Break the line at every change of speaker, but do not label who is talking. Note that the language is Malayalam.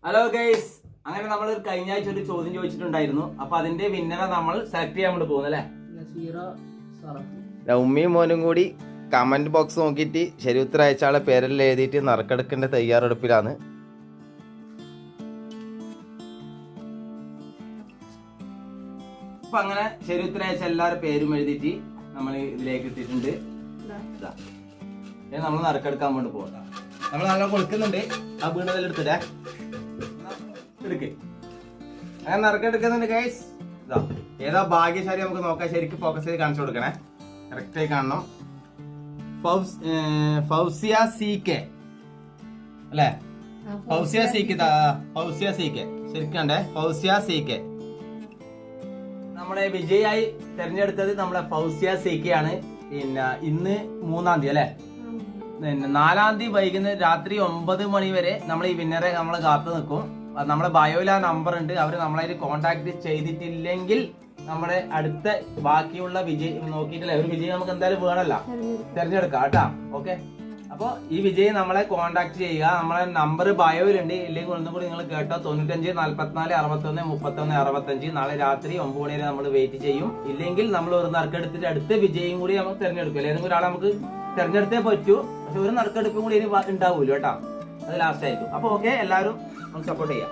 ഹലോ ഗൈസ്, അങ്ങനെ നമ്മൾ കഴിഞ്ഞ ആഴ്ച ഒരു ചോദ്യം ചോദിച്ചിട്ടുണ്ടായിരുന്നു. അപ്പൊ അതിന്റെ വിന്നറെ നമ്മൾ സെലക്ട് ചെയ്യാൻ വേണ്ടി പോകുന്നു അല്ലേ?
ഉമ്മയും മോനും കൂടി കമന്റ് ബോക്സ് നോക്കിയിട്ട് ശരി ഉത്തരം അയച്ചാളെ പേരെല്ലാം എഴുതിയിട്ട് നറുക്കെടുക്കേണ്ട തയ്യാറെടുപ്പിലാണ്.
അപ്പൊ അങ്ങനെ ശരി ഉത്തരം അയച്ച എല്ലാവരുടെ പേരും എഴുതിയിട്ട് നമ്മൾ ഇതിലേക്ക് ഇട്ടിട്ടുണ്ട്. നമ്മൾ നറുക്കെടുക്കാൻ വേണ്ടി പോകണ്ട. നമ്മൾ നല്ല കൊടുക്കുന്നുണ്ട്. ആ വീണതെല്ലാം എടുത്തിട്ടേ എടുക്ക്. അങ്ങനെ നറുക്കെടുക്കുന്നുണ്ട് ഗൈസ്. ഇതാ ഏതാ ഭാഗ്യശാലി നമുക്ക് നോക്കാം. ശരിക്കും ഫോക്കസ് ചെയ്ത് കാണിച്ചു കൊടുക്കണേ. കറക്റ്റായി കാണണം. ഫൗസിയ സി കെ അല്ലേ? Fousiya C K. Fousiya C K ശരിക്കണ്ടേ? ഫൗസിയ സി കെ നമ്മുടെ വിജയായി തെരഞ്ഞെടുത്തത് നമ്മളെ ഫൗസിയ സി കെ ആണ്. പിന്നെ ഇന്ന് 3-ാം തീയതി അല്ലെ? 4-ാം തീയതി വൈകുന്നേരം രാത്രി 9 മണി വരെ നമ്മൾ ഈ വിന്നറെ നമ്മൾ കാത്തു നിൽക്കും. നമ്മളെ ബയോയിൽ ആ നമ്പർ ഉണ്ട്. അവര് നമ്മളായിട്ട് കോണ്ടാക്ട് ചെയ്തിട്ടില്ലെങ്കിൽ നമ്മുടെ അടുത്ത ബാക്കിയുള്ള വിജയം നോക്കിയിട്ടില്ല. ഒരു വിജയം നമുക്ക് എന്തായാലും വേണമല്ലോ, തെരഞ്ഞെടുക്കാം കേട്ടാ. ഓക്കെ, അപ്പൊ ഈ വിജയം നമ്മളെ കോണ്ടാക്ട് ചെയ്യുക. നമ്മളെ നമ്പർ ബയോയിലുണ്ട്. ഇല്ലെങ്കിൽ ഒന്നും കൂടി നിങ്ങൾ കേട്ടോ, 95 44 61 31 65. നാളെ രാത്രി 9 മണി വരെ നമ്മൾ വെയിറ്റ് ചെയ്യും. ഇല്ലെങ്കിൽ നമ്മൾ ഒരു നറുക്കെടുത്തിട്ട് അടുത്ത വിജയം കൂടി നമുക്ക് തെരഞ്ഞെടുക്കും. ഏതെങ്കിലും ഒരാളെ നമുക്ക് തെരഞ്ഞെടുത്തേ പറ്റൂ. പക്ഷെ ഒരു നറുക്കെടുപ്പും കൂടി ഇനി ഉണ്ടാവൂല്ലോ കേട്ടോ. അത് ലാസ്റ്റ് ആയിരിക്കും. അപ്പൊ ഓക്കെ, എല്ലാവരും നമുക്ക് സപ്പോർട്ട് ചെയ്യാം.